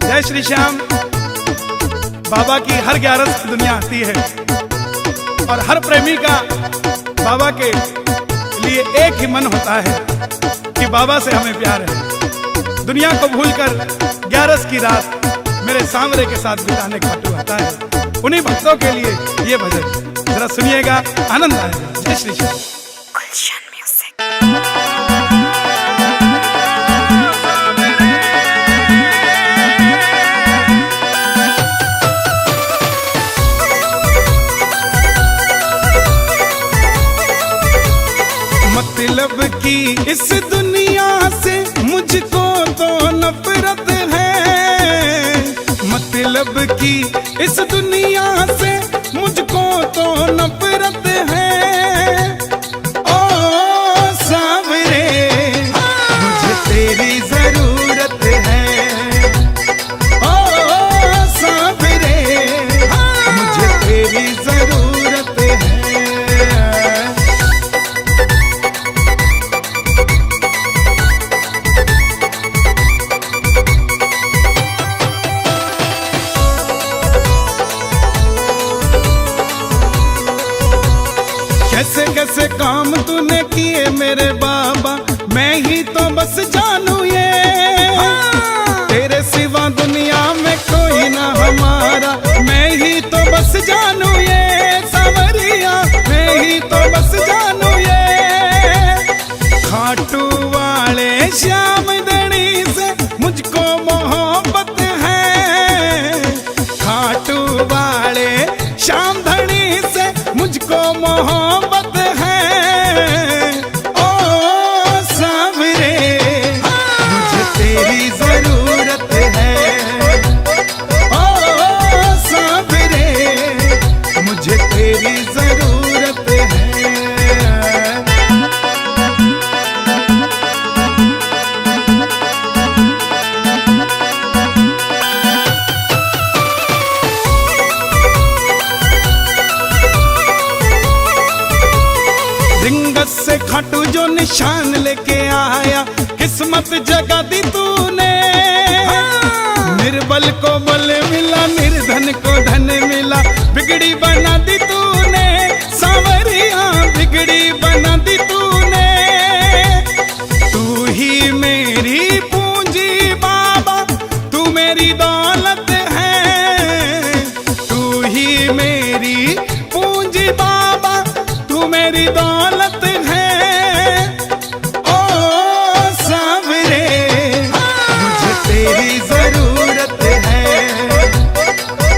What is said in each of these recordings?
जय श्री श्याम। बाबा की हर 11 दुनिया आती है और हर प्रेमी का बाबा के लिए एक ही मन होता है कि बाबा से हमें प्यार है। दुनिया को भूलकर 11 की रात मेरे सांवरे के साथ बिताने का खाटू आता है। उन्हीं भक्तों के लिए ये भजन जरा सुनिएगा, आनंद आएगा। जय श्री श्याम। मतलब की इस दुनिया से मुझको तो नफरत है, मतलब की इस दुनिया से मुझको तो नफरत है। ओ सांवरे मुझे तेरी जरूरत है, ओ सांवरे मुझे तेरी जरूरत है। कैसे कैसे काम तूने किए मेरे बाबा, मैं ही तो बस जानू ये। तेरे सिवा दुनिया में कोई ना हमारा, मैं ही तो बस जानू ये। सांवरिया मैं ही तो बस जानू ये। खाटू वाले श्याम धनी से मुझको मोहब्बत है, खाटू वाले श्याम धनी से मुझको मोहब्बत है। ओ सांवरे मुझे तेरी जरूरत है, ओ सांवरे मुझे तेरी जरूरत है। रिंगस से खाटू जो निशान लेके आया, किस्मत जगा दी तूने। निर्बल को बल मिला, निर्धन को धन मिला, बिगड़ी बना दी तूने। सांवरिया बिगड़ी बना दी तूने। तू ही मेरी पूंजी बाबा, तू मेरी दौलत है। तू ही मेरी पूंजी बाबा, तू मेरी दौलत है। ओ सांवरे मुझे तेरी जरूरत है,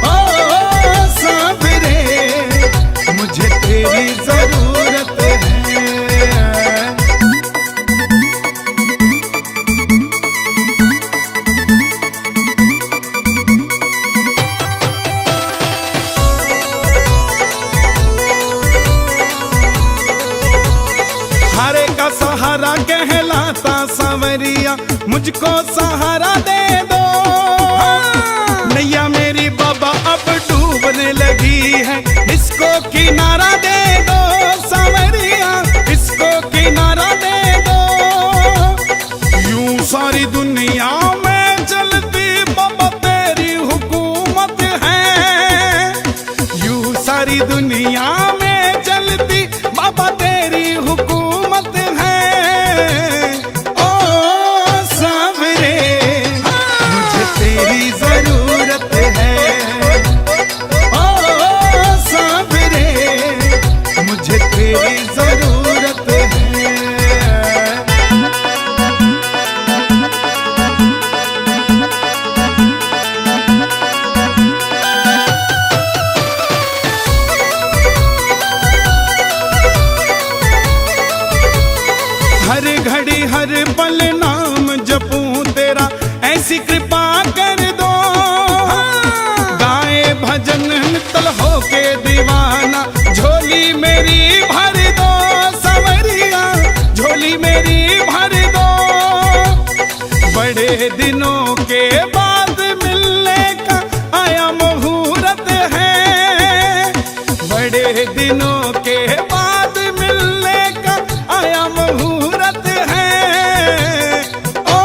ओ सांवरे मुझे तेरी जरूरत है। हारे का सहारा कहलाता सांवरिया, मुझको सहारा दे दो। नैया मेरी बाबा अब डूबने लगी है, इसको किनारा दे दो। सांवरिया इसको किनारा दे दो। यूं सारी दुनिया में चलती बाबा तेरी हुकूमत है। यूं सारी दुनिया में चलती बाबा तेरी हुकूमत है। ओ सांवरे मुझे तेरी जरूरत है, ओ सांवरे मुझे तेरी जरूरत है। हर घड़ी हर पल नाम जपूं तेरा, ऐसी कृपा कर दो। गाए भजन नितल होके दीवाना, झोली मेरी भर दो। सांवरिया झोली मेरी भर दो। बड़े दिनों के बाद मिलने का आया मुहूर्त है, बड़े दिनों के बाद मिलने का आया मुहूर्त है। ओ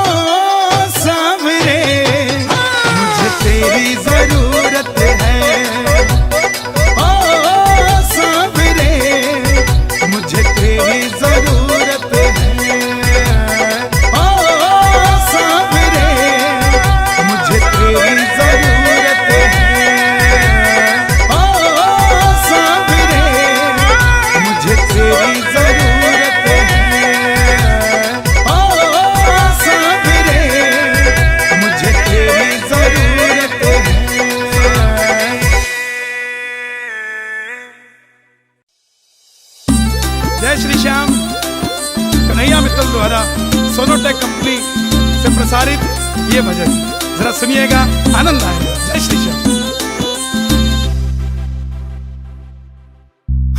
से प्रसारित ये भजन जरा सुनिएगा, आनंद आएगा। जय श्री श्याम।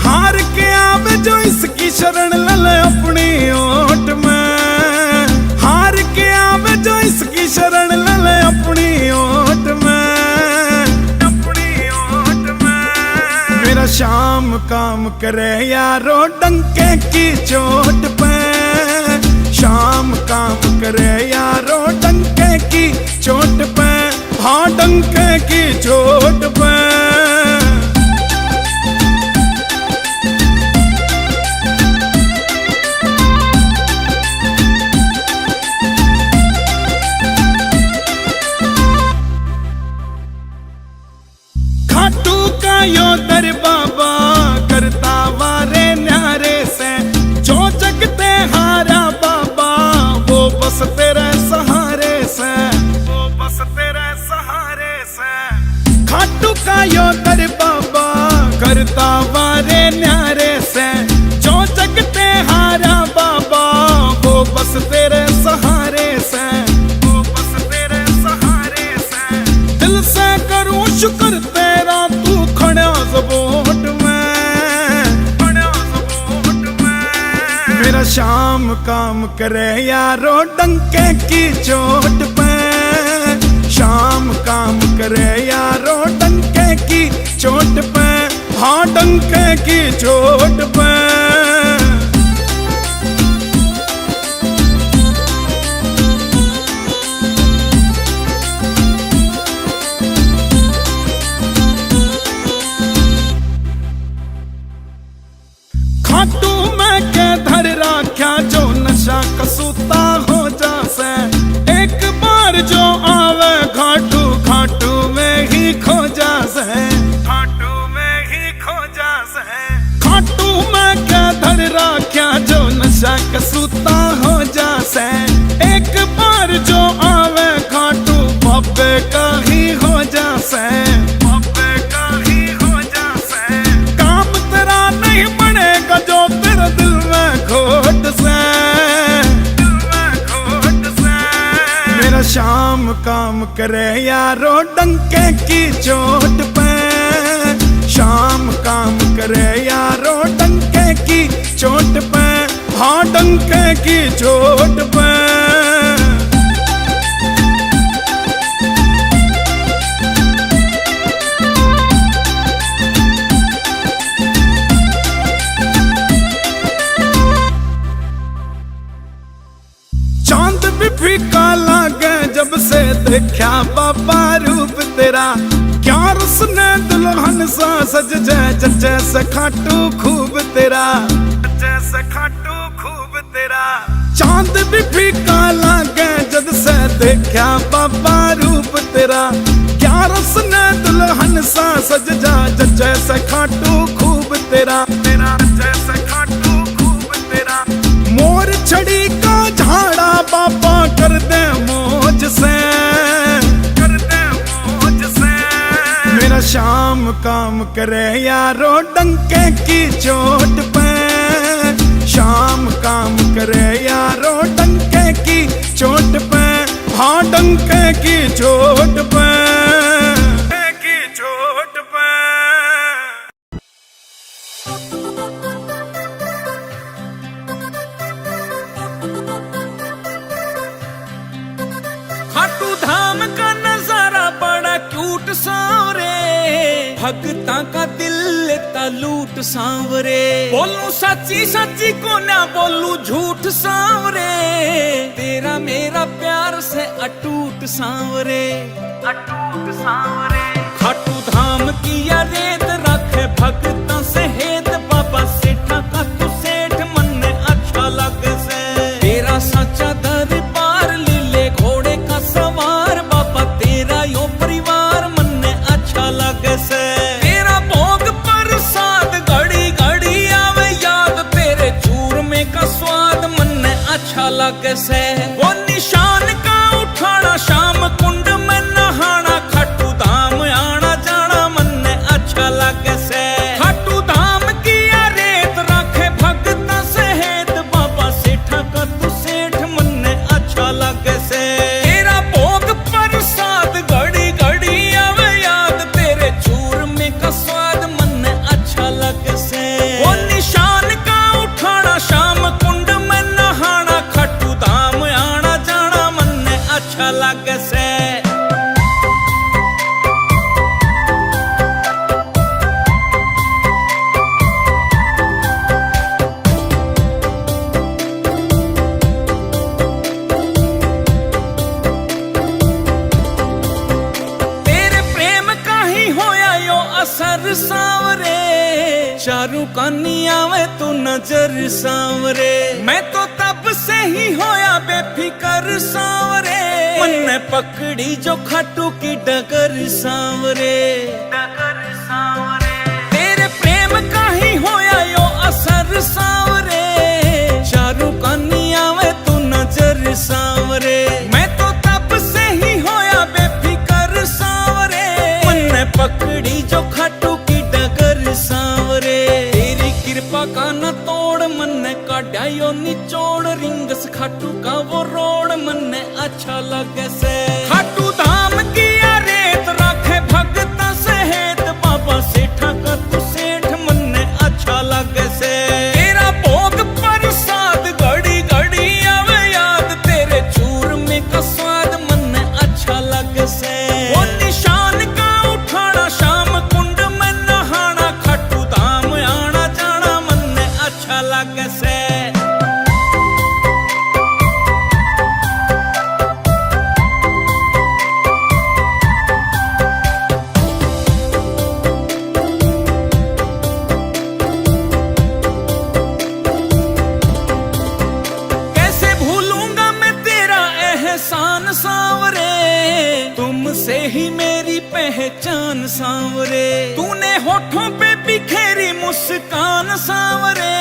हार के आवे जो इसकी शरण ले अपनी ओट में, हार के आवे जो इसकी शरण ले अपनी ओट में, अपनी ओट में। मेरा श्याम काम करे यारो डंके की चोट पे, श्याम काम करे यारो डंके की चोट पे, हाँ डंके की चोट पे। खाटू का यो दर बाबा करता वारे न्यारे से, जो जगते हारा बाबा वो बस तेरे सहारे से, वो बस तेरे सहारे से। खाटू का यो दर बाबा करता वारे न्यारे से, जो जगते हारा बाबा वो बस तेरे सहारे से, वो बस तेरे सहारे से। दिल से करूं शुक्र तेरा तू खड़ा ज़बोट में, खड़ा ज़बोट में। मेरा श्याम काम करे यारो डंके की चोट पे, श्याम काम करे यारो डंके की चोट पे, हाँ डंके की चोट पे। खाटू में के धर राख्या जो नशा कसूता हो जासे, एक बार जो आवे घाटू घाटू में ही खो जासे, घाटू में ही खो जासे। खाटू में के धर राख्या जो नशा कसूता हो जासे, एक बार जो आवे घाटू बाबे का ही हो जासे, बाबे का ही हो जासे। काम तेरा नहीं बनेगा जो तेरे दिल में खोट से, दिल में खोट से। मेरा श्याम काम करे यारो डंके की चोट पे, श्याम काम करे यारो डंके की चोट पे, हाँ डंके की चोट पे। चांद भी फीका लागे जब से देखा बाबा रूप तेरा, क्या रसने दुल्हन सा सज जाए जैसे खाटू खूब तेरा, जैसे खाटू खूब तेरा। चांद भी फीका लागे जब से देखा बाबा रूप तेरा, क्या रसने दुल्हन सा सज जाए जैसे खाटू खूब तेरा, तेरा जैसे खाटू खूब तेरा। मोर छड़ी का झाड़ा बाबा कर दे मौज से, कर दे मौज से। मेरा श्याम काम करे यारो डंके की चोट पे, श्याम काम करे यारो डंके की चोट पे, हाँ डंके की चोट पे, की चोट पे। खाटू धाम का नजारा बड़ा क्यूट सांवरे, भगता का दिल लेता लूट सांवरे। बोलूं सच्ची सच्ची को ना बोलूं झूठ सांवरे, तेरा मेरा प्यार से अटूट सांवरे, अटूट सांवरे। खाटू धाम की या रेत रखे भगता से हेत, बाबा सेठा का तू सेठ मन ने अच्छा लगे से। तेरा सच्चा दरबार लीले घोड़े का सवार, बाबा तेरा यो परिवार मन ने अच्छा लगे से। तेरा भोग प्रसाद घड़ी घड़ी आवे याद, तेरे चूरमे का स्वाद मन ने अच्छा लगे से। वो निशान का उठाना शाम कुंड में नहाना, खाटू धाम आना जाना मन ने अच्छा लगे से। खाटू धाम की या रेत रखे भगता से हेत, बाबा सेठा का तू सेठ मन ने अच्छा लगे से। तेरा भोग प्रसाद घड़ी घड़ी आवे याद, तेरे चूरमे का स्वाद मन अच्छा लगे से। वो निशान का उठाना शाम कुंड में नहाना, खट्टू धाम आना जाना मन अच्छा लगे से। असर सांवरे चारू कानिया में तू नजर सांवरे, मैं तो तब से ही होया बेफिकर सांवरे, मन ने पकड़ी जो खाटू की डगर सांवरे। तेरे प्रेम का ही होया यो असर सांवरे, चारू कानिया में तू नजर सांवरे, मैं तो तब से ही होया बेफिकर सांवरे, मन ने पकड़ी जो खाटू की डगर सांवरे। तेरी कृपा का न तोड़ मन ने काटा यो निचोड़, रिंगस खाटू का वो रोड मन ने अच्छा लगे से। खाटू धाम की रेत राखे भगत सहेत, बाबा सेठा का तू सेठ मन ने अच्छा लगे से। तेरा भोग प्रसाद घड़ी घड़ी आवे याद, तेरे चूरमे का स्वाद मन ने अच्छा लगे से। वो निशान का उठाना शाम कुंड में नहाना, खट्टू धाम आना जाना मन ने अच्छा लगे से। कैसे भूलूंगा मैं तेरा एहसान सांवरे, तुमसे ही मेरी पहचान सांवरे। तूने होठों पे बिखेरी मुस्कान सांवरे,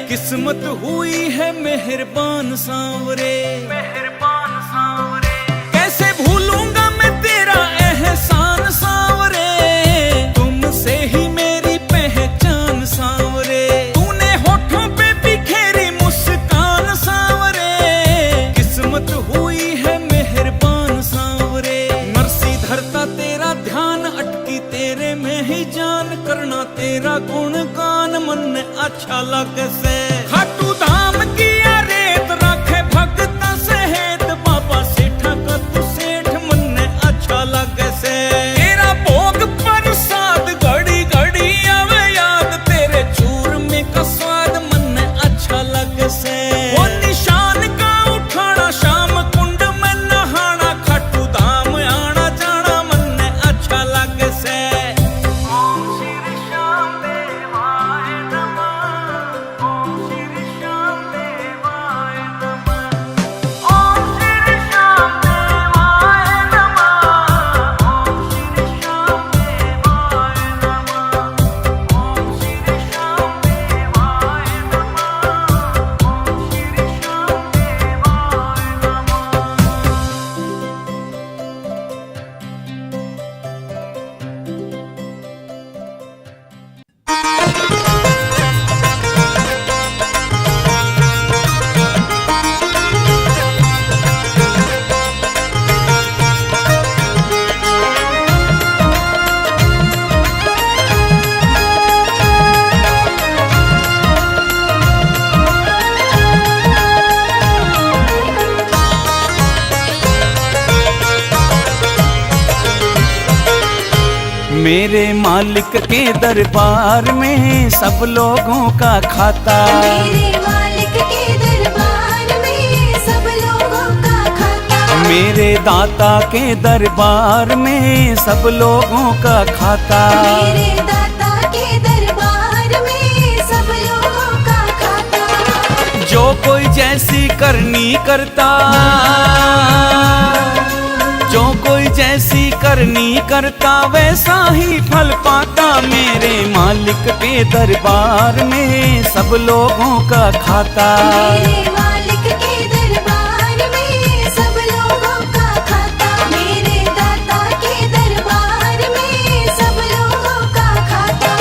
किस्मत हुई है मेहरबान सांवरे। कैसे भूलूंगा मैं तेरा एहसान सांवरे, तुमसे ही मेरी पहचान सांवरे। तूने होठों पे बिखेरी मुस्कान सांवरे, किस्मत हुई है मेहरबान सांवरे। नरसी धरता तेरा ध्यान, अटकी तेरे में ही जान, करना तेरा गुणगान मन ने अच्छा लगे से। खाटू धाम की रेत राखे भगत सहेत, बाबा सेठा का तू सेठ मन ने अच्छा लगे से। तेरा भोग प्रसाद घड़ी घड़ी आवे याद, तेरे चूरमे का स्वाद मन ने अच्छा लगे से। वो निशान का उठाना शाम कुंड में नहाना, खट्टू धाम आना जाना मन ने अच्छा लगे से। ओम श्री श्याम देवाय नमः, ओम श्री श्याम देवाय नमः, ओम श्री श्याम देवाय नमः, ओम श्री श्याम देवाय नमः, ओम श्री श्याम देवाय नमः, ओम श्री श्याम देवाय नमः। मेरे मालिक के दरबार में सब लोगों का खाता, मेरे मालिक के दरबार में सब लोगों का खाता, मेरे दाता के दरबार में सब लोगों का खाता, मेरे दाता के दरबार में सब लोगों का खाता। जो कोई जैसी करनी करता, जो कोई जैसी करनी करता वैसा ही फल पाता। मेरे मालिक के दरबार में सब लोगों का खाता, मेरे मालिक के दरबार में सब लोगों का खाता, मेरे दाता के दरबार में सब लोगों का खाता।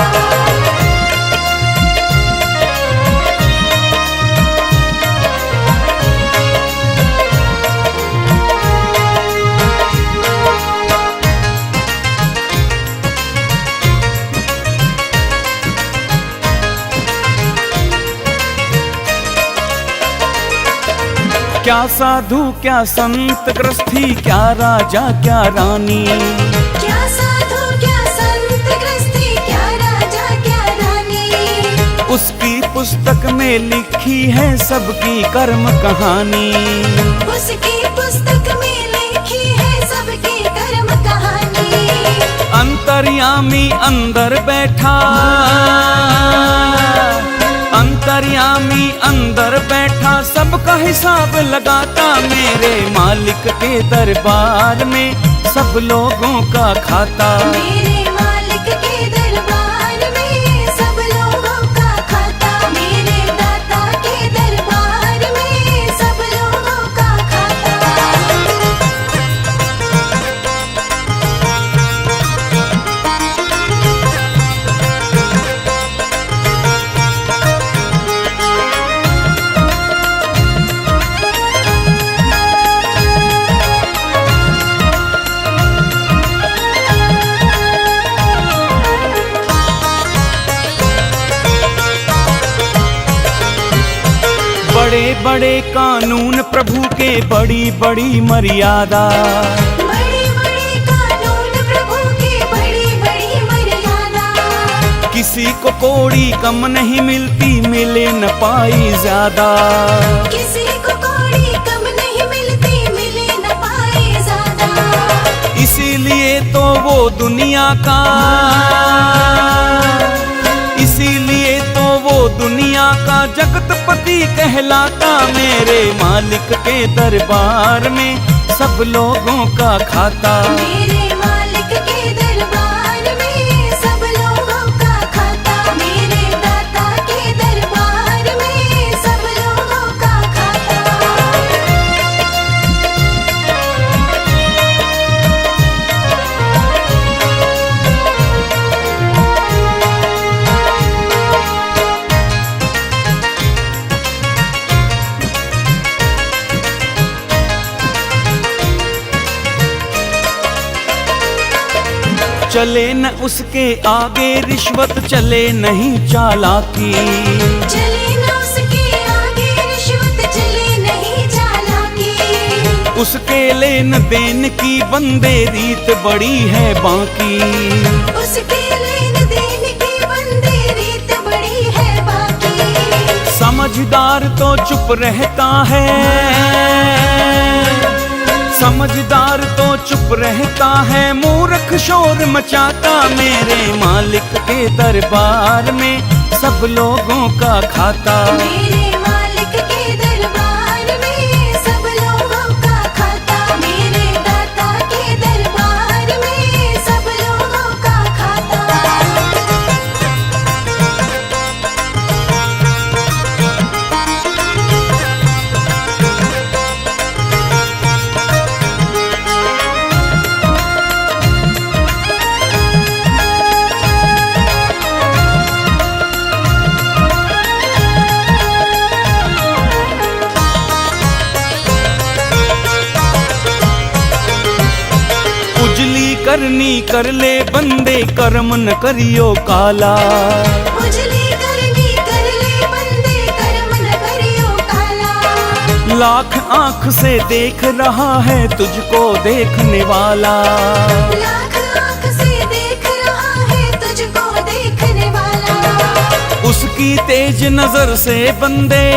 क्या साधु क्या संत गृहस्थी, क्या राजा क्या रानी, क्या साधु क्या संत गृहस्थी, क्या राजा क्या रानी। उसकी पुस्तक में लिखी है सबकी कर्म कहानी। उसकी पुस्तक में लिखी है सबकी कर्म कहानी। अंतर्यामी अंदर बैठा, अंतर्यामी अंदर बैठा, सबका हिसाब लगाता, मेरे मालिक के दरबार में सब लोगों का खाता। मेरे मालिक के दरबार में सब लोगों का खाता, मेरे दाता के दरबार में सब लोगों का खाता। बड़े बड़े कानून प्रभु के, बड़ी बड़ी मर्यादा, बड़े बड़े कानून प्रभु की बड़ी बड़ी मर्यादा। किसी को कोड़ी कम नहीं मिलती, मिले न पाई ज्यादा। किसी को कोड़ी कम नहीं मिलती, मिले न पाए ज्यादा। इसीलिए तो वो दुनिया का, इसीलिए तो वो दुनिया का जगतपति कहलाता, मेरे मालिक के दरबार में सब लोगों का खाता। मेरे मालिक के दरबार में सब लोगों का खाता, मेरे दाता के दरबार में सब लोगों का खाता। चले न उसके आगे रिश्वत, चले नहीं चालाकी, चले न उसके आगे रिश्वत, चले नहीं चालाकी। उसके लेन देन की बंदे रीत बड़ी है बाकी। उसके लेन देन की बंदे रीत बड़ी है बाकी। समझदार तो चुप रहता है, समझदार तो चुप रहता है, मूर्ख शोर मचाता, मेरे मालिक के दरबार में सब लोगों का खाता। मेरे मालिक के दरबार में सब लोगों का खाता, मेरे दाता के दरबार में सब लोगों का खाता। उजली करनी कर ले बंदे, कर्म न करियो काला। उजली करनी कर ले बंदे, कर्म न करियो काला। लाख आंख से देख रहा है तुझको देखने वाला, लाख आँख से देख रहा है तुझको देखने वाला। उसकी तेज नजर से बंदे,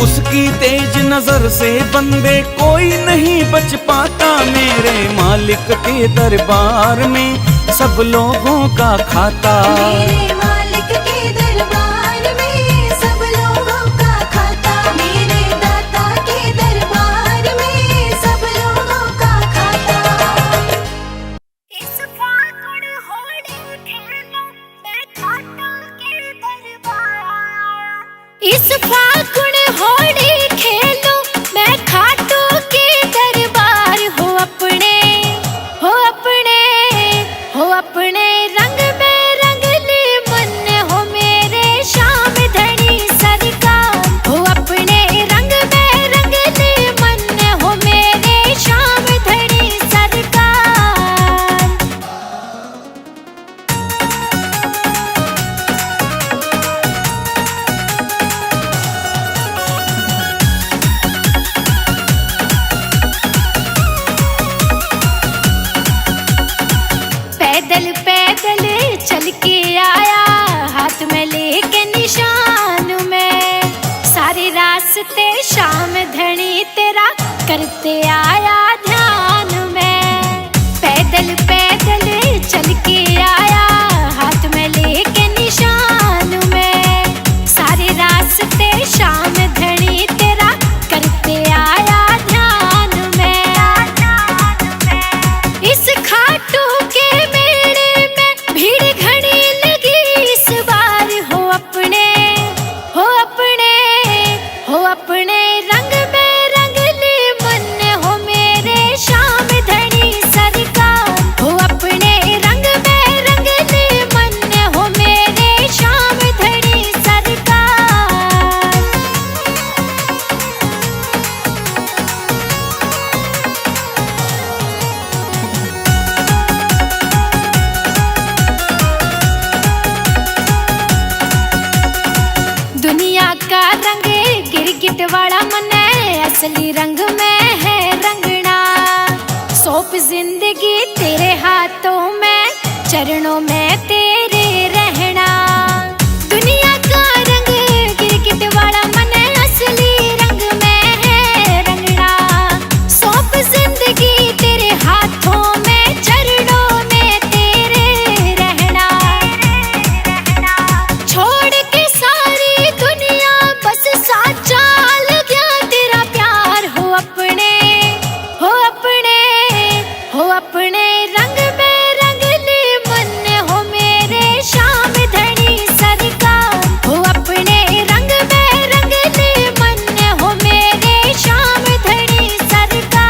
उसकी तेज नजर से बंदे कोई नहीं बच पाता, मेरे मालिक के दरबार में सब लोगों का खाता। मेरे मालिक के दरबार में सब लोगों का खाता, मेरे दाता के दरबार में सब लोगों का खाता। इस फागुन होली खेलो मैं खाटू के दरबार। इस फागुन होली खेलो मैं खाटू के दरबार। हो अपने हो अपने हो अपने रंग में रंग ले करते आया ध्यान में। पैदल पैदल चल के आया हाथ में लेके निशान में। सारे रास्ते शाम धनी तेरा करते आया ध्यान में। इस खाटू के मेले में भीड़ घनी लगी इस बार। हो अपने हो अपने हो अपने रंग में रंग ले मन हो मेरे श्याम धनी सरकार। हो अपने रंग में रंग ले मन हो मेरे श्याम धनी सरकार। दुनिया का रंग गिरगिट वाला मन है, असली रंग में है रंगना। सौंप जिंदगी तेरे हाथों में, चरणों में तेरे रहना। दुनिया का रंग गिरगिट वाला मन है, असली रंग में है रंगना। सौंप जिंदगी तेरे हाथों में, चरणों में तेरे रहना। छोड़ के सारी दुनिया बस साचा लग्या तेरा प्यार। हो अपने हो अपने हो अपने रंग में रंग ले मन हो मेरे श्याम धनी सरकार। हो अपने रंग में रंग ले मन हो मेरे श्याम धनी सरकार।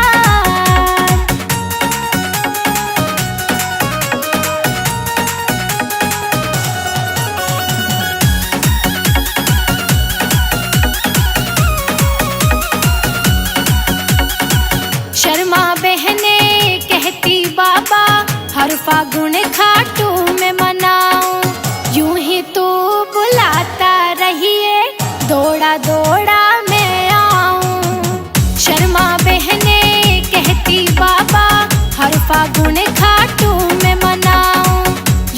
शर्मा बहने कहती बाबा हर फागुन खाटू में मनाऊं। यूं ही तू बुलाता रहिए दौड़ा दौड़ा मैं आऊं। शर्मा बहने कहती बाबा हर फागुन खाटू में मनाऊं।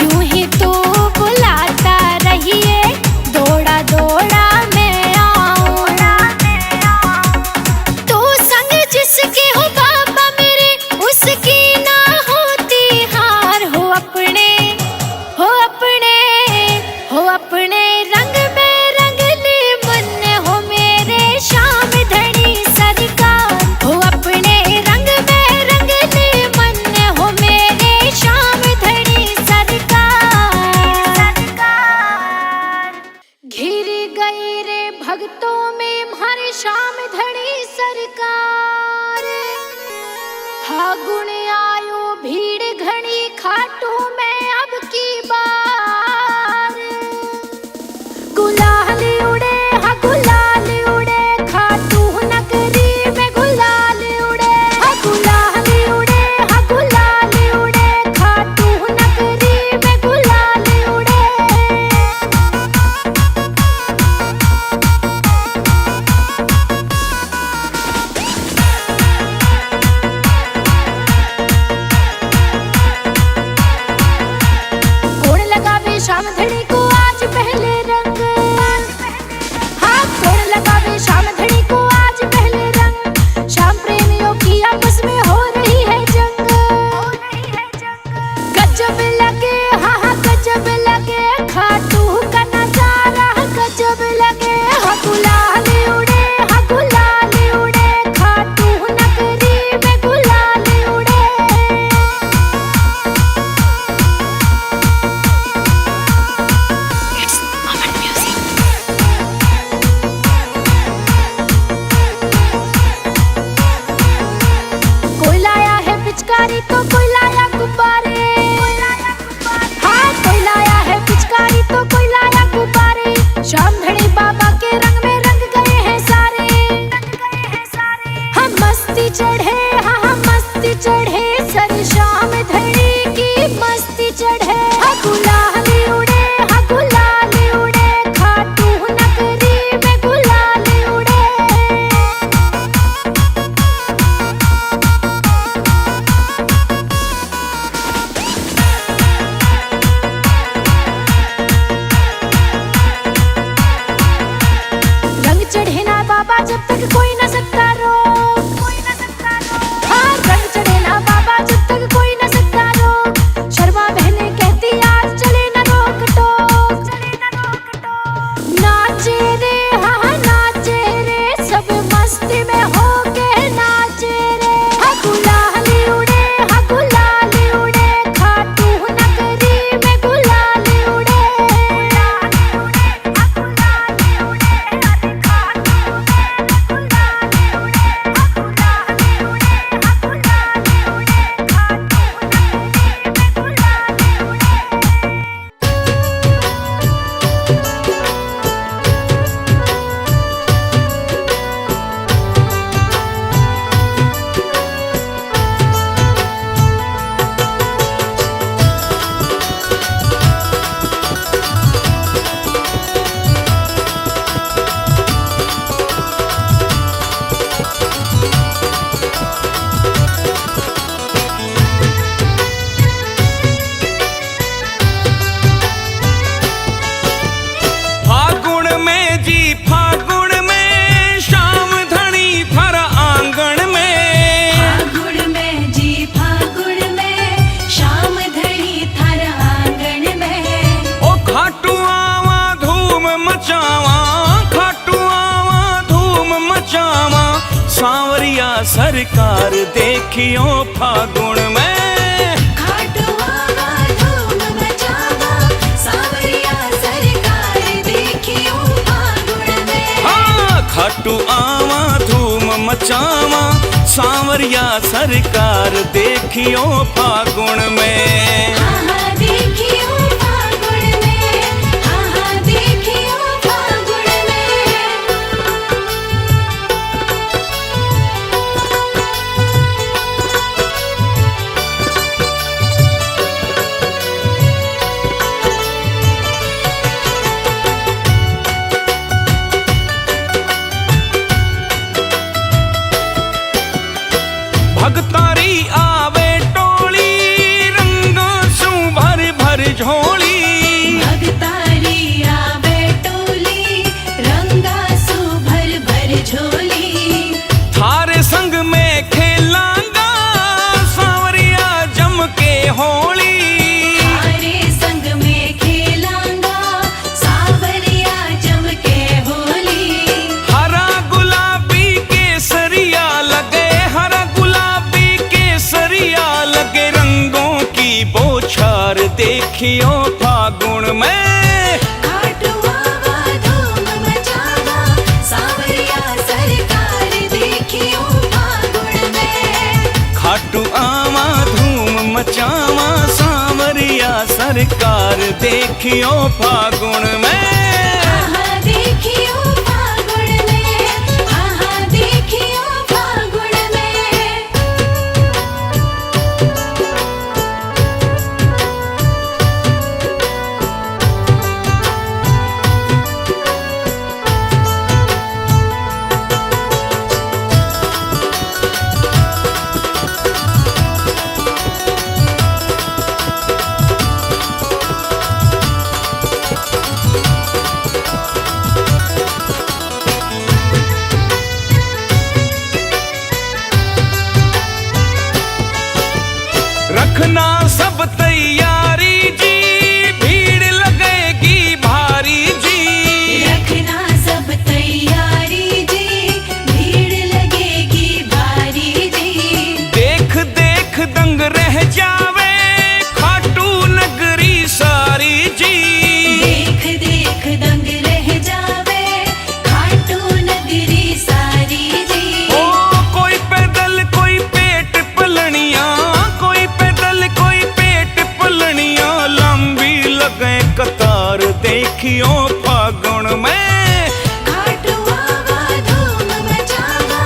यूं ही तू बुलाता रहिए दौड़ा दौड़ा मैं आऊं। तू संग जिसके हो बाबा मेरे, उसकी ना होती हार। हो अपने हो अपने हो अपने रंग में रंग ले मन हो मेरे श्याम धनी सरकार। हो अपने रंग में रंग ले मन हो मेरे श्याम धनी सरकार। घिर गई रे भक्तों में हमारे श्याम धनी सरकार। फागुन आयो भीड़ घनी खाटू में अब की बार। गुलाल उड़े हा गुलाल उड़े खाटू नगरी में। गुलाल उड़े हा गुलाल उड़े हा गुलाल उड़े खाटू नगरी में। गुलाल उड़े कौन लगावे श्याम धनी को आज पहले रंग। हाँ कौन लगावे श्याम धनी को आज पहले रंग। श्याम प्रेमियों की आपस में हो रही है जंग। गजब लगे हाँ हाँ गजब लगे खाटू का नजारा। गजब लगे हाँ गुलाल उड़े हाँ गुलाल उड़े खाटू नगरी में। गुलाल उड़े कोई लाया है पिचकारी तो कोई लाया गुब्बारे। हाँ कोई लाया है पिचकारी तो कोई लाया गुब्बारे। श्याम धनी बाबा के रंग में रंग गए हैं सारे। हम मस्ती चढ़े हाँ हम मस्ती चढ़े सर श्याम धनी की मस्ती चढ़े। हाँ गुलाल उड़े हाँ गुलाल उड़े खाटू नगरी में। गुलाल उड़े रंग चढ़े ना बाबा जब तक कोई न सकता रोक। सांवरिया सरकार देखियो फागुन में। खाटू आवा धूम मचावा सांवरिया सरकार देखियो फागुन में। हाँ, खाटू आवा धूम मचावा सांवरिया सरकार देखियो फागुन में। हाँ हाँ देखियो फागुन में, हाँ हाँ देखियो फागुन में। भगतारी आवे टोली रंगों सु भर भर झोली। भगतारी आवे टोली रंगा सु भर भर झोली। थारे संग में खेलांगा सांवरिया जम के होली। थारे संग में खेलांगा सांवरिया जम के होली। हरा गुलाबी केसरिया लगे, हरा गुलाबी केसरिया लगे रंगों की बौछार देखियो फागुन में। खाटू आवा धूम मचावा सांवरिया सरकार देखियो फागुन में। खाटू आवा धूम मचावा सांवरिया सरकार देखियो फागुन में। हाँ हाँ देखियो फागुन में, हाँ हाँ देखियो फागुन में। रखना सब तैयारी जी, भीड़ लगेगी भारी जी। रखना सब तैयारी जी, भीड़ लगेगी भारी जी। देख देख दंग रह जावे खाटू नगरी सारी जी। देख देख दंग रह जावे खाटू नगरी सारी जी। ओ कोई पैदल कोई पेट पलनिया, कोई पैदल कोई पेट पलनिया लंबी लगे कतार देखियो फागुन में। खाटू आवा धूम मचावा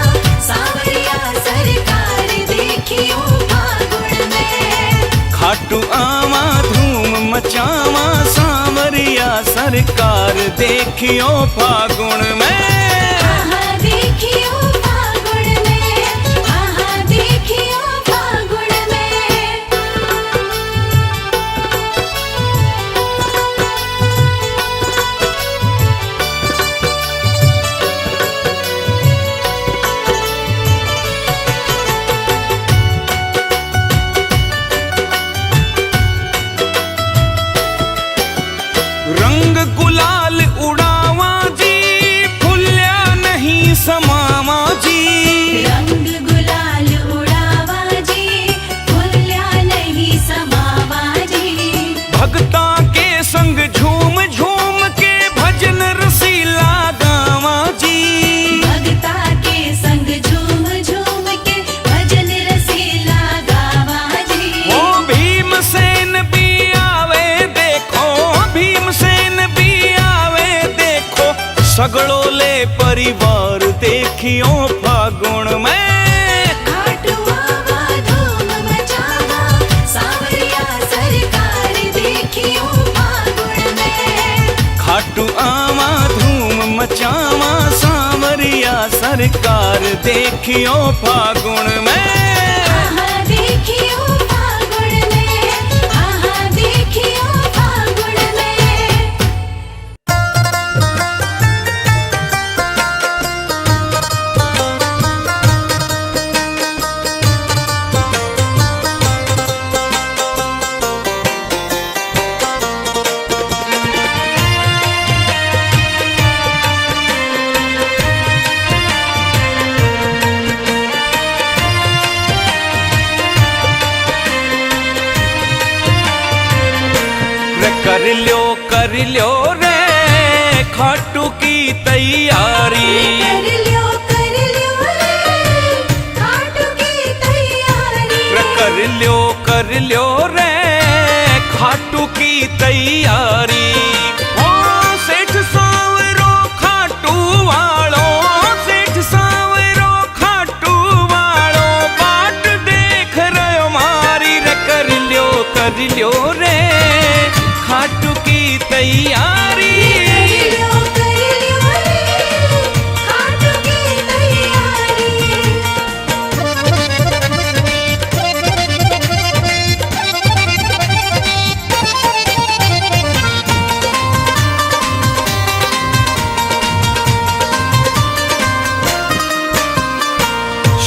सांवरिया सरकार देखियो फागुन में। खाटू आवा धूम मचावा सांवरिया सरकार देखियो फागुन में। हाँ हाँ देखियो फागुन में, हाँ हाँ देखियो फागुन में। रंग गुलाल उड़ावा जी, फुल्या नहीं समावा जी। रंग गुलाल उड़ावा जी, फुल्या नहीं समावा जी। भगता के संग झूम झूम के भजन रसीला गावा जी। भगता के संग झूम झूम के भजन रसीला गावा जी। ओ भीमसेन भी आवे देखो, भीमसेन भी आवे देखो सगड़ो ले परिवार देखियो फागुन में। खाटू आवा धूम मचावा सांवरिया सरकार देखियो फागुन में। खाटू आवा धूम मचावा सांवरिया सरकार देखियो फागुन में। हाँ हाँ देखियो फागुन में, हाँ हाँ देखियो फागुन में। कर लियो रे खाटू की तैयारी। कर लियो रे खाटू की तैयारी। कर लियो रे खाटू की तैयारी। ओ सेठ सांवरो खाटू वालो, सेठ सांवरो खाटू वालो बाट देख रहे मारी रे। कर लियो रे खाटू की तैयारी। कर लियो रे खाटू की तैयारी।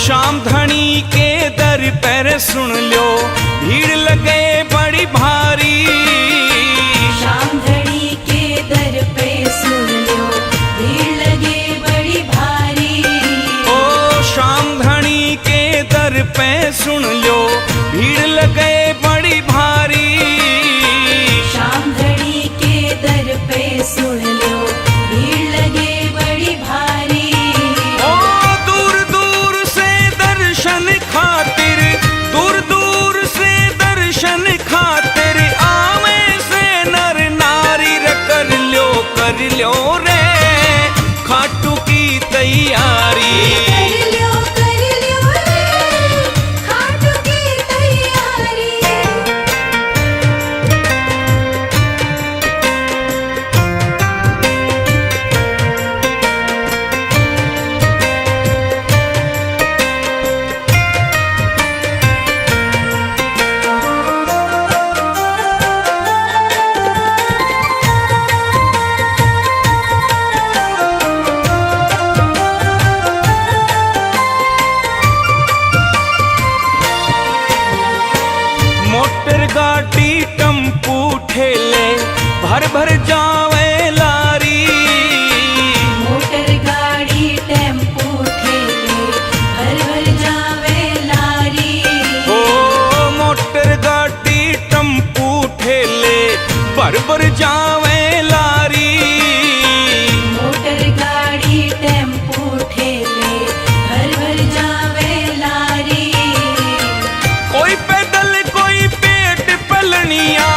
शाम धनी के दर पर सुन लो भीड़ लगे बड़ी भारी। शाम धनी के दर पे सुन लो भीड़ लगे बड़ी भारी। ओ शाम धनी के दर पे सुन लो भीड़ लगे बड़ी भारी। शाम धनी के दर पे सुन लो भीड़ लगे बड़ी भारी। ओ दूर दूर से दर्शन खातिर, दूर दूर से दर्शन खातिर आवे से नर नारी रे। कर लियो रे खाटू की तैयारी। कर लियो रे खाटू की तैयारी। मोटर गाड़ी टम्पू ठेले भर भर जावे लारी। मोटर गाड़ी टेम्पो ठेले भर भर जावे लारी। ओ मोटर गाड़ी टम्पू ठेले भर भर जावे लारी। मोटर गाड़ी टेम्पो ठेले भर भर जावे लारी। कोई पैदल कोई पेट पलनिया,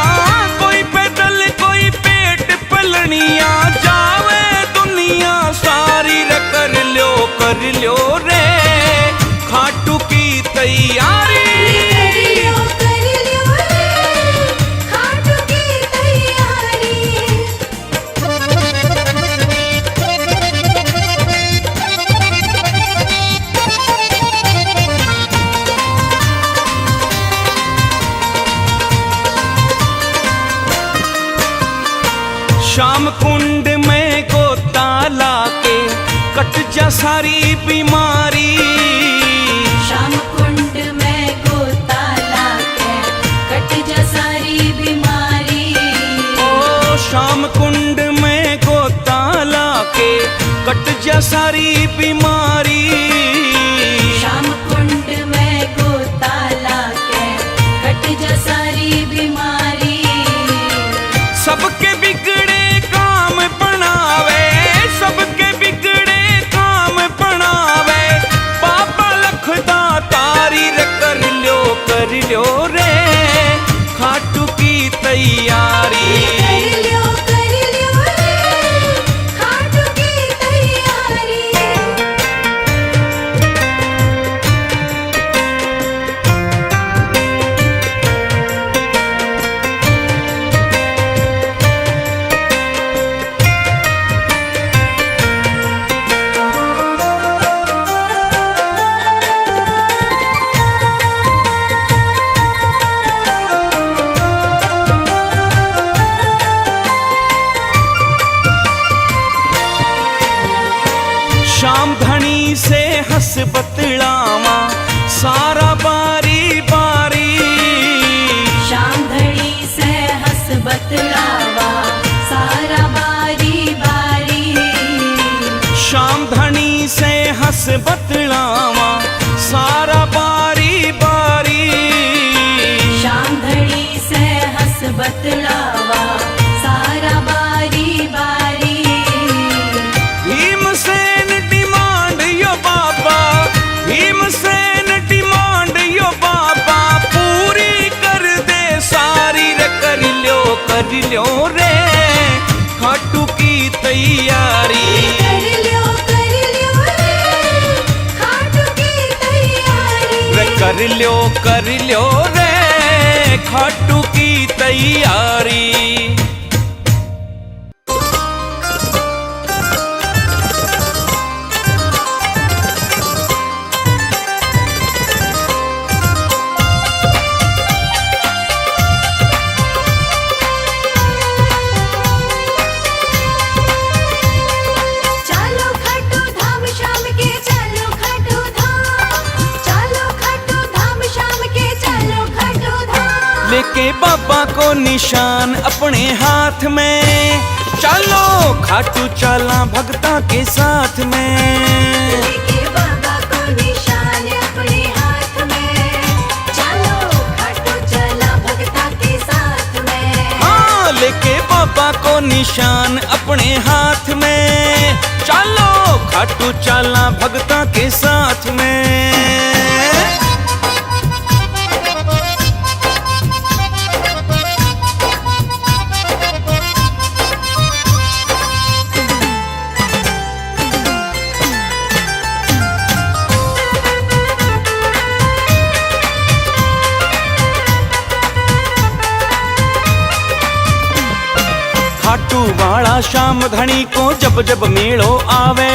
कोई पैदल कोई पेट पलनिया जावे दुनिया सारी रे। कर लियो रे खाटू की तैयारी। कर लियो रे खाटू की तैयारी। श्याम कुंड में गोता लाके कट जा सारी बीमारी। शाम कुंड में गोता लाके कट जा सारी बीमारी। ओ शाम कुंड में गोता लाके कट जा सारी बीमारी। शाम कुंड में गोता लाके कट जा सारी बीमारी। सबके बिगड़े काम बनावे, सबके बिगड़े काम बनावे बाबा लखदा तारी रे। कर लियो रे खाटू की तैयारी। कर लियो रे खाटू की तैयारी। शाम धनी से हंस बतलावा सारा बारी बारी। शाम धनी से हंस बतलावा सारा बारी बारी। शाम धनी से हंस बतलावा सारा बारी बारी। शाम धनी से हंस बतलावा कर लो रे खाटू की तैयारी। चलो खाटू धाम शाम के, चलो खाटू धाम, चलो खाटू धाम शाम के, चलो खाटू धाम। लेके बाबा को निशान अपने हाथ में, चलो खाटू चला भगता के साथ में। लेके बाबा को निशान अपने हाथ में, चलो खाटू चला भगता के साथ में। हाँ, लेके बाबा को निशान अपने हाथ में, चलो खाटू चला भगता के साथ में। खाटू वाला शाम धनी को जब जब मेलो आवे,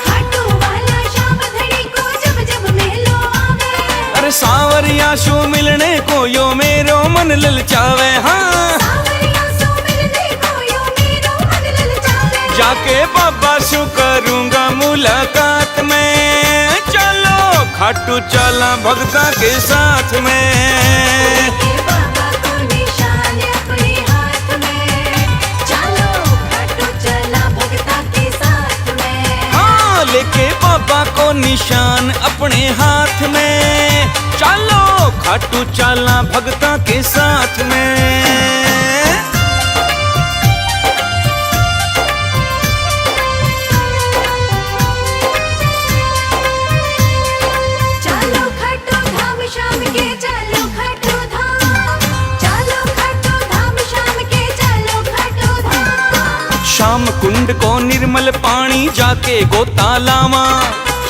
खाटू वाला शाम धनी को जब जब मेलो आवे। अरे सांवरिया शू मिलने को यो मेरो मन ललचावे। हाँ, सांवरिया सो मिलने को यो मेरो मन ललचावे। जाके बाबा शू करूंगा मुलाकात में, चलो खाटू चला भगता के साथ में। लेके बाबा को निशान अपने हाथ में, चलो खाटू चला भगता के साथ में। हाँ, लेके बाबा को निशान अपने हाथ में, चलो खाटू चला भगता के साथ में। चलो खाटू धाम शाम के, चलो खाटू धाम, चलो खाटू धाम शाम के, चलो खाटू धाम। शाम कुंड को निर्मल पानी जाके गोता लावा,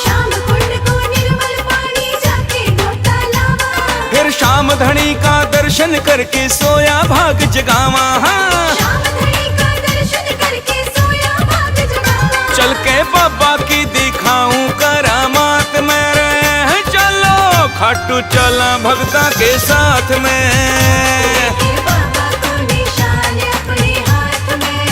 शाम कुंड को निर्मल पानी जाके गोता लावा। फिर शाम धनी का दर्शन करके सोया भाग जगावा। हाँ, शाम धनी का दर्शन करके सोया भाग जगावा। चल के बाबा की दिखाऊं करामात मेरे, चलो खाटू चला भगता के साथ में। लेके बाबा को निशान अपने हाथ में,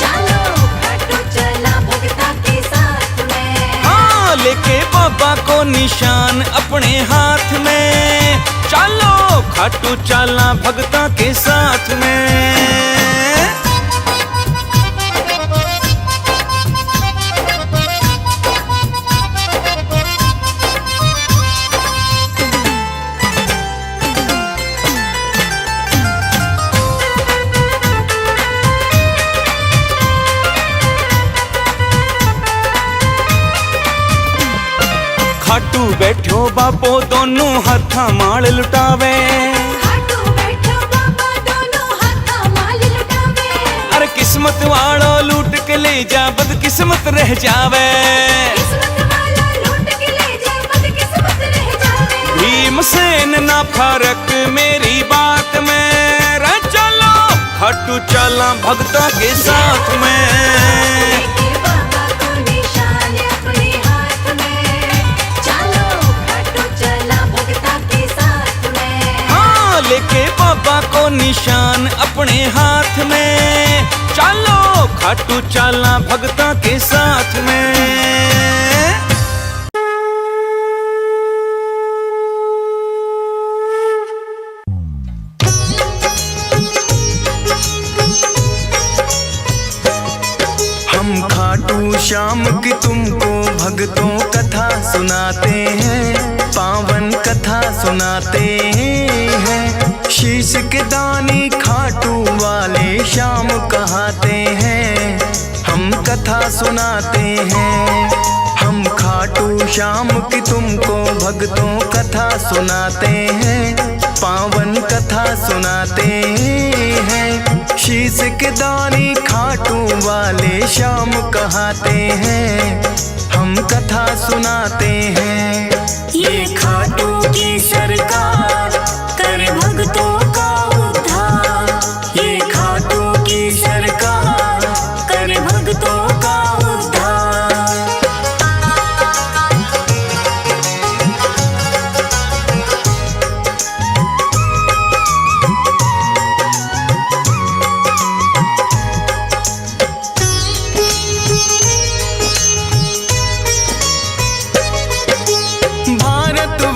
चलो खाटू चला भगता के साथ में। हाँ, लेके बाबा को निशान अपने हाथ में, चलो खाटू चला भगता के साथ में। खाटू बैठो बापो दोनों हाथा माल लुटावे, खाटू बैठो बाबा दोनों हाथा माल लुटावे। अरे किस्मत वालो लूट के ले जा बदकिस्मत रह जावे। किस्मत वाला लूट के ले जाए बदकिस्मत रह जावे। भीमसेन ना फर्क मेरी बात में, रे चलो खाटू चला भगता के साथ में। लेके बाबा को निशान अपने हाथ में, चलो खाटू चला भगता के साथ में। हाँ, लेके बाबा को निशान अपने हाथ में, चलो खाटू चला भगता के साथ में। हम खाटू श्याम की तुमको भक्तों कथा सुनाते हैं, पावन कथा सुनाते हैं। शीश के दानी खाटू वाले श्याम कहाते हैं, हम कथा सुनाते हैं। हम खाटू श्याम की तुमको भक्तों कथा सुनाते हैं, पावन कथा सुनाते हैं। शीश के दानी खाटू वाले श्याम कहाते हैं, हम कथा सुनाते हैं। ये खाटू की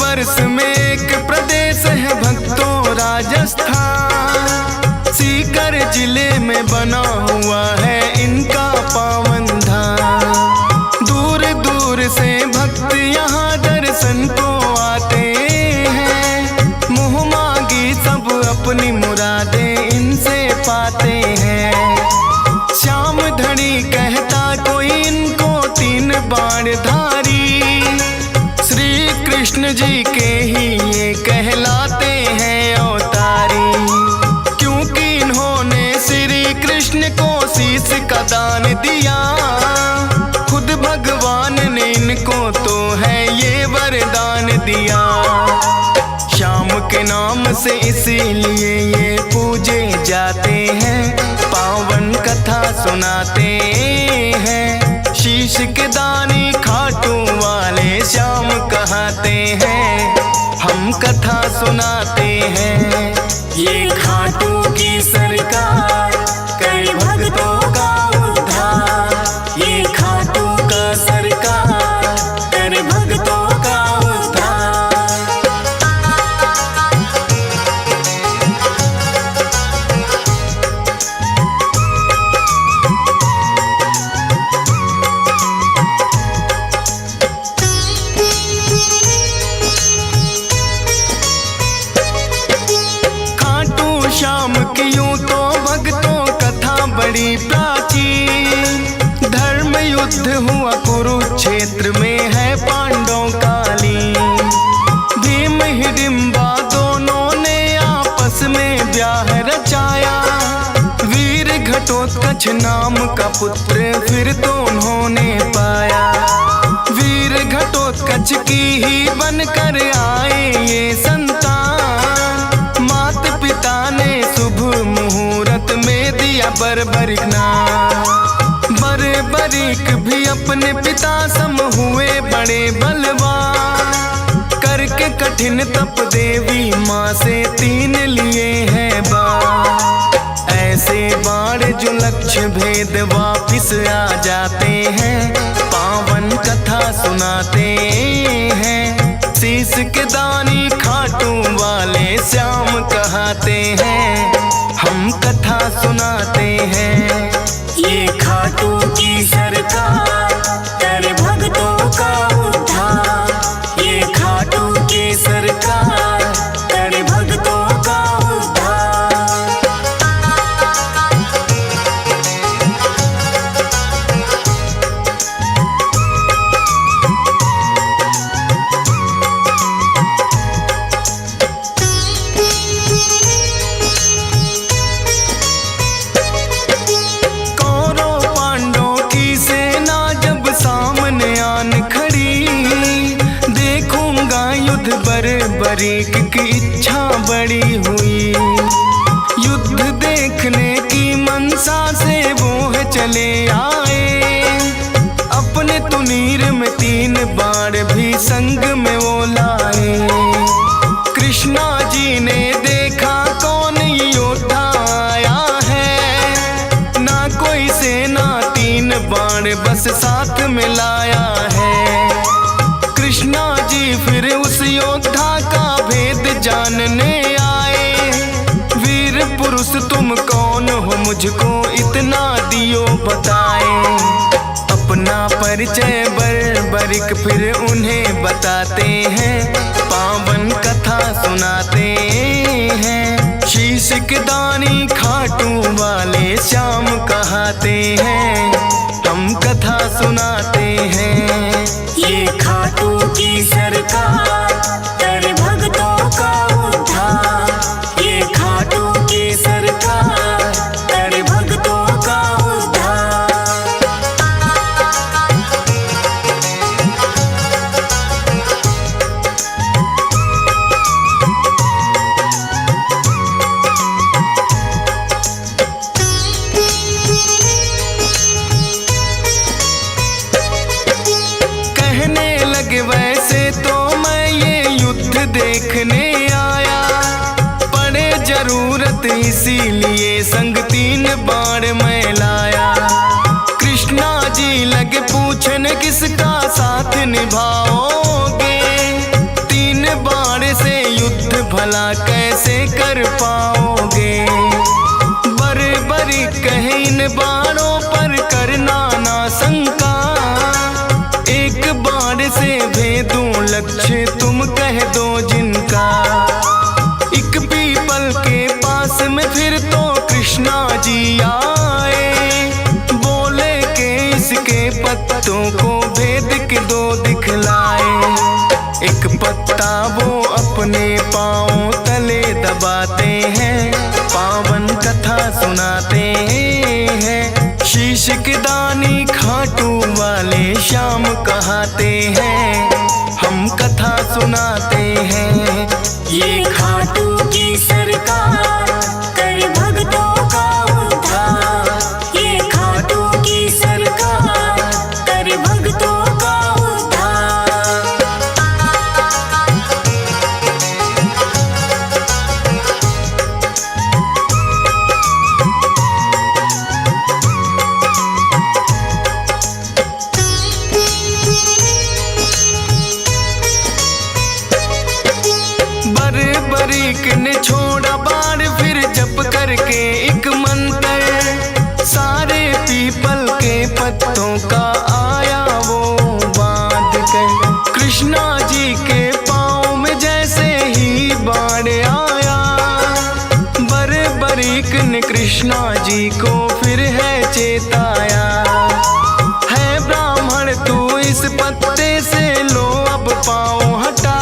वर्ष में एक प्रदेश है भक्तों राजस्थान। सीकर जिले में बना हुआ है इनका पावन धाम। दूर दूर से भक्त यहाँ दर्शन को आते हैं। मुँह मांगी सब अपनी मुरादें इनसे पाते हैं। श्याम धनी कहता कोई इनको 3 बाणधारी। श्री कृष्ण जी के ही ये कहलाते हैं अवतारी। क्योंकि इन्होंने श्री कृष्ण को शीश का दान दिया। खुद भगवान ने इनको तो है ये वरदान दिया। श्याम के नाम से इसीलिए ये पूजे जाते हैं। पावन कथा सुनाते हैं। शीश के दानी खाटू वाले श्याम कहते हैं। हम कथा सुनाते हैं। ये खाटू की सरकार करे भक्तों का उद्धार। ये खाटू का सरकार करे भक्तों का उद्धार। श्याम की यूं तो भक्तों कथा बड़ी प्राचीन। धर्म युद्ध हुआ कुरुक्षेत्र में है पांडवों काली। भीम हिडिंबा दोनों ने आपस में ब्याह रचाया। वीर घटोत्कच नाम का पुत्र फिर तो उन्होंने पाया। वीर घटोत्कच की ही बनकर आए ये संतान। मात पिता ने शुभ मुहूर्त में दिया बर्बरिक नाम। बर्बरिक भी अपने पिता सम हुए बड़े बलवान। करके कठिन तप देवी माँ से 3 लिए हैं बाण। ऐसे बाण जो लक्ष्य भेद वापिस आ जाते हैं। पावन कथा सुनाते हैं। शीश के दानी खाटू वाले श्याम कहते हैं। हम कथा सुनाते हैं। ये खाटू की सरकार करे भक्तों का उद्धार। ये खाटू की सरकार करे भक्तों का उद्धार। बर्बरिक की इच्छा बड़ी हुई। युद्ध देखने की मनसा से वो है चले आए। अपने तुनीर में 3 बाण भी संग में वो लाए। कृष्णा जी ने देखा कौन योद्धा आया है। ना कोई सेना 3 बाण बस साथ में लाया है। कृष्णा जी फिर उस योद्धा का भेद जानने आए। वीर पुरुष तुम कौन हो मुझको इतना दियो बताए। अपना परिचय बर्बरिक फिर उन्हें बताते हैं। पावन कथा सुनाते हैं। शीश के दानी खाटू वाले श्याम कहते हैं। हम कथा सुनाते हैं। ये खाटू की सरकार करे भक्तों का उद्धार। ये खाटू की सरकार करे भक्तों का उद्धार। वैसे तो मैं ये युद्ध देखने आया। पड़े जरूरत इसीलिए संग 3 बाण मैं लाया। कृष्णा जी लगे पूछने किसका साथ निभाओगे। 3 भला कैसे कर पाओगे। बड़े बड़ी कहे इन बाणों पर करना ना शंका, एक बाण से भेदूं लक्ष्य तुम कह दो जिनका। एक पीपल के पास में फिर तो कृष्णा जी आए, बोले के इसके पत्तों को भेद के दो दिखलाए। एक पत्ता वो अपने पांव तले दबाते हैं, पावन कथा सुनाते हैं। शीश के दानी खाटू वाले श्याम कहाते हैं, हम कथा सुनाते हैं। ये खाटू की सरकार कर भक्तों का उद्धार, ये खाटू की सरकार कर भक्तों का उद्धार। बरीक ने छोड़ा बाण फिर जप करके एक मंत्र, सारे पीपल के पत्तों का आया वो बांध कर। कृष्णा जी के पाँव में जैसे ही बाण आया, बरीक ने कृष्णा जी को फिर है चेताया। है ब्राह्मण तू इस पत्ते से लो अब पाँव हटा,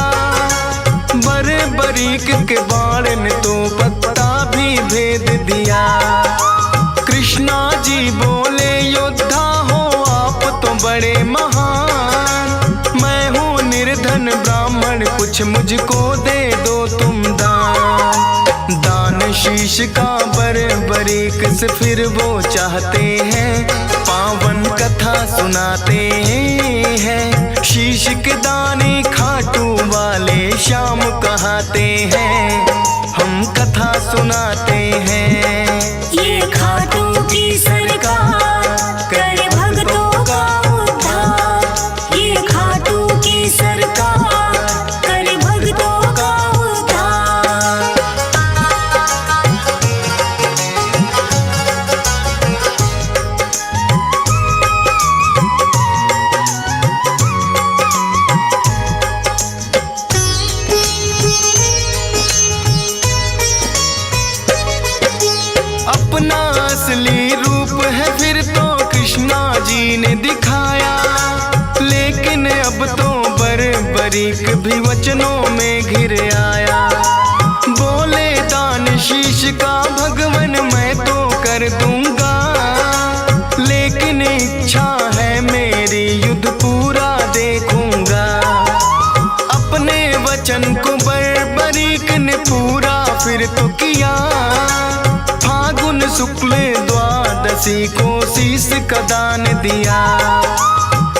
बरीक के बाण ने तो पत्ता भी भेद दिया। कृष्णा जी बोले योद्धा हो आप तो बड़े महान, मैं हूँ निर्धन ब्राह्मण कुछ मुझको दे दो तुम दान। दान शीश का बरीक से फिर वो चाहते हैं, पावन कथा सुनाते हैं। शीश के दानी खाटू वाले श्याम कहाते हैं, हम कथा सुनाते हैं। ये खाटू की सरकार कर भक्तों का उद्धार, ये खाटू की सरकार कर भक्तों का उद्धार। अपना असली रूप है फिर तो कृष्णा जी ने दिखाया, लेकिन अब तो बरीक भी वचनों में घिर आया। बोले दान शीश का भगवन मैं तो कर दूंगा, लेकिन इच्छा है मेरी युद्ध पूरा देखूंगा। अपने वचन को बरीक ने पूरा फिर तो किया, फागुन शुक्ल द्वादशी को शीश का दान दिया।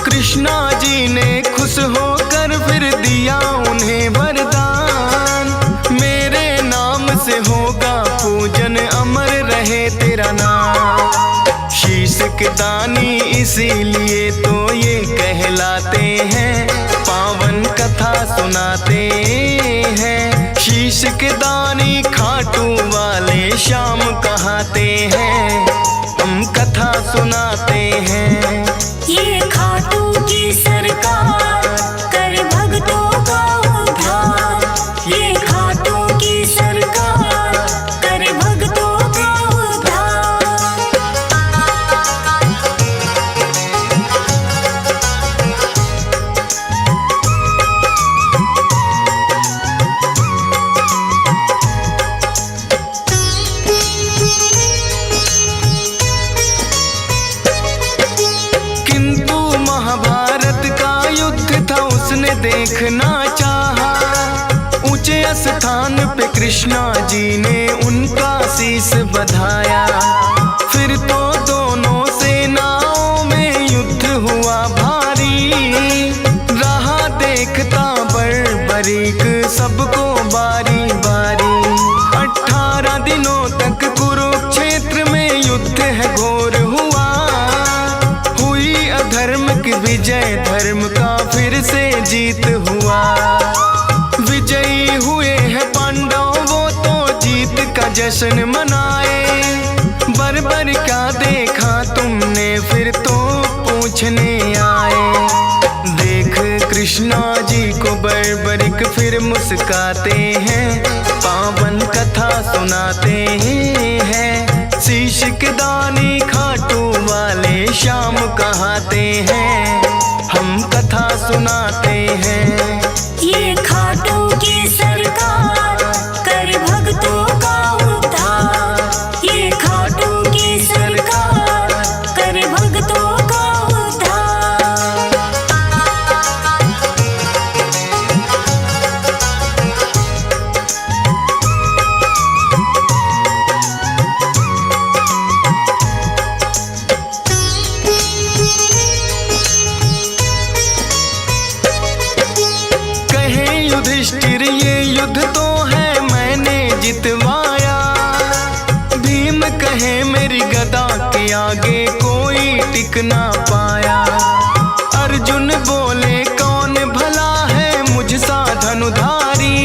कृष्णा जी ने खुश होकर फिर दिया उन्हें वरदान, मेरे नाम से होगा पूजन अमर रहे तेरा नाम। शीश के दानी इसीलिए तो ये कहलाते हैं, पावन कथा सुनाते हैं। शीश के दानी खाटू वाले श्याम कहाते हैं, हम कथा सुनाते हैं। ये खाटू की सरकार कर भक्तों का उद्धार, ये खाटू की सरकार कर भक्तों का उद्धार। देखना चाहा, ऊंचे स्थान पे कृष्णा जी ने उनका शीश बधाया। फिर तो दोनों सेनाओं में युद्ध हुआ भारी, रहा देखता बरीक सबको बारी बारी। 18 दिनों तक कुरुक्षेत्र में युद्ध है घोर हुआ, हुई अधर्म की विजय धर्म का फिर से जीत हुआ। विजयी हुए हैं पांडव जश्न मनाए। बर क्या देखा तुमने फिर तो पूछने आए। देख कृष्णा जी को बरबरिक फिर मुस्काते हैं, पावन कथा सुनाते हैं। शीश के दानी खाटू वाले श्याम कहाते हैं, हम कथा सुनाते हैं। ये खाटू की सरकार कर भक्तों का उद्धार। ये खाटू की सरकार कर भक्तों का उद्धार। कहे युधिष्ठिर ये युद्ध तो है मैंने जितवाया। भीम कहे मेरी गदा के आगे कोई टिक ना पाया। अर्जुन बोले कौन भला है मुझसा धनुधारी।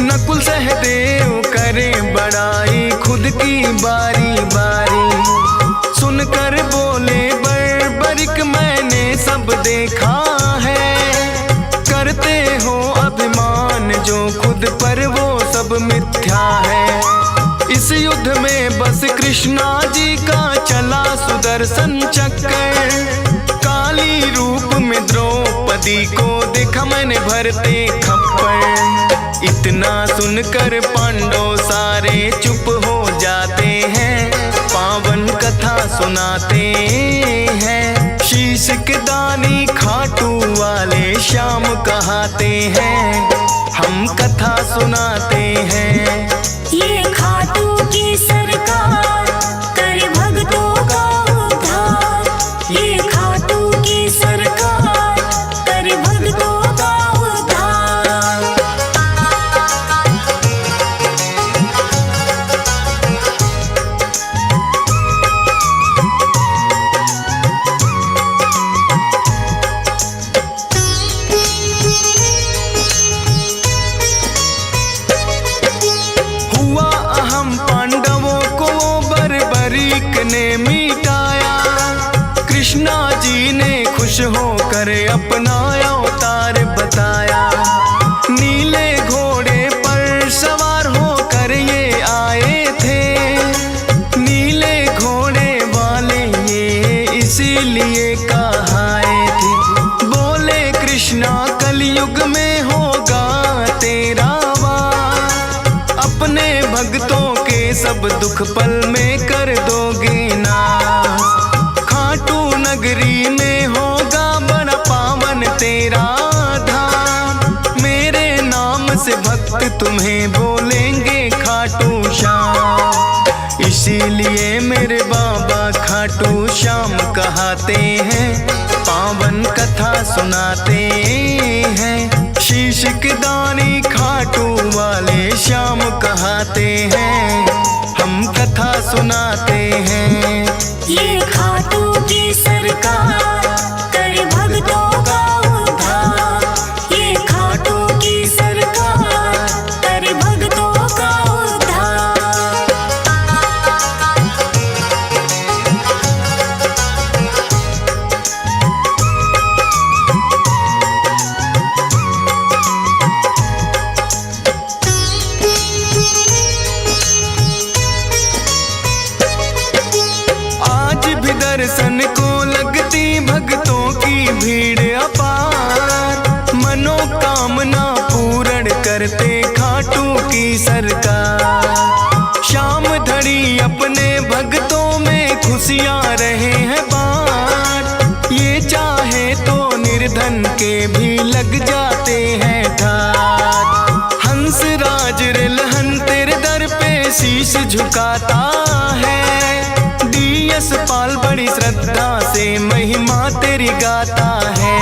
नकुल सहदेव करे बड़ाई खुद की बारी बारी। सुनकर बोले बरबरिक मैंने सब देखा है। करते हो अभिमान जो खुद पर वो सब मिथ्या है। इस युद्ध में बस कृष्णा जी का चला सुदर्शन चक्कर। काली रूप में द्रौपदी को देखा मैंने भरते खप्पर। इतना सुनकर पांडव सारे चुप हो जाते हैं, पावन कथा सुनाते हैं। शीश के दानी खाटू वाले श्याम कहाते हैं, हम कथा सुनाते हैं। ये खाटू की सरकार कर भक्तों का उद्धार। ये खाटू की सरकार कर भक्तों का उद्धार। हुआ अहम पांडवों को बरबरिक ने मिटाया। कृष्णा जी ने खुश होकर अपना अवतार बताया। नीले घोड़े पर सवार होकर ये आए थे। नीले घोड़े वाले ये इसीलिए कहाए थे। बोले कृष्णा कलयुग में होगा तेरा वार। अपने भक्तों के सब दुख पल में कर दोगे नाश। खाटू नगरी में होगा बड़ा पावन तेरा धाम। मेरे नाम से भक्त तुम्हें बोलेंगे खाटू श्याम। इसीलिए मेरे बाबा खाटू श्याम कहाते हैं, पावन कथा सुनाते हैं। शीश के दानी खाटू वाले श्याम कहाते हैं, हम कथा सुनाते हैं। ये खाटू की सरकार कर भक्तों का उद्धार। ये खाटू की सरकार कर भक्तों का उद्धार। आज भी दर्शन को लगती भक्तों की भीड़ अपार। मनोकामना पूर्ण करते खाटू की सरकार। शाम धड़ी अपने भक्तों में खुशियाँ रहे हैं बाँट। ये चाहे तो निर्धन के भी लग जाते हैं ठाट। हंस राज रिलहन तेरे दर पे शीश झुकाता है। डीएस पाल बड़ी श्रद्धा से महिमा तेरी गाता है।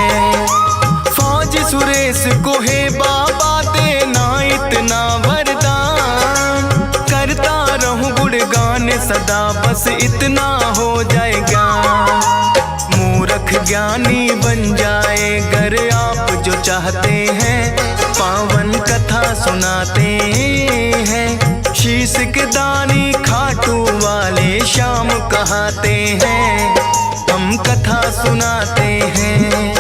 फौज सुरेश को है बाबा देना इतना वरदान। करता रहूं गुणगान सदा बस इतना हो जाएगा। मूर्ख ज्ञानी बन जाए गर आप जो चाहते हैं, पावन कथा सुनाते हैं। शीश इसके दानी खाटू वाले श्याम कहाते हैं, हम कथा सुनाते हैं।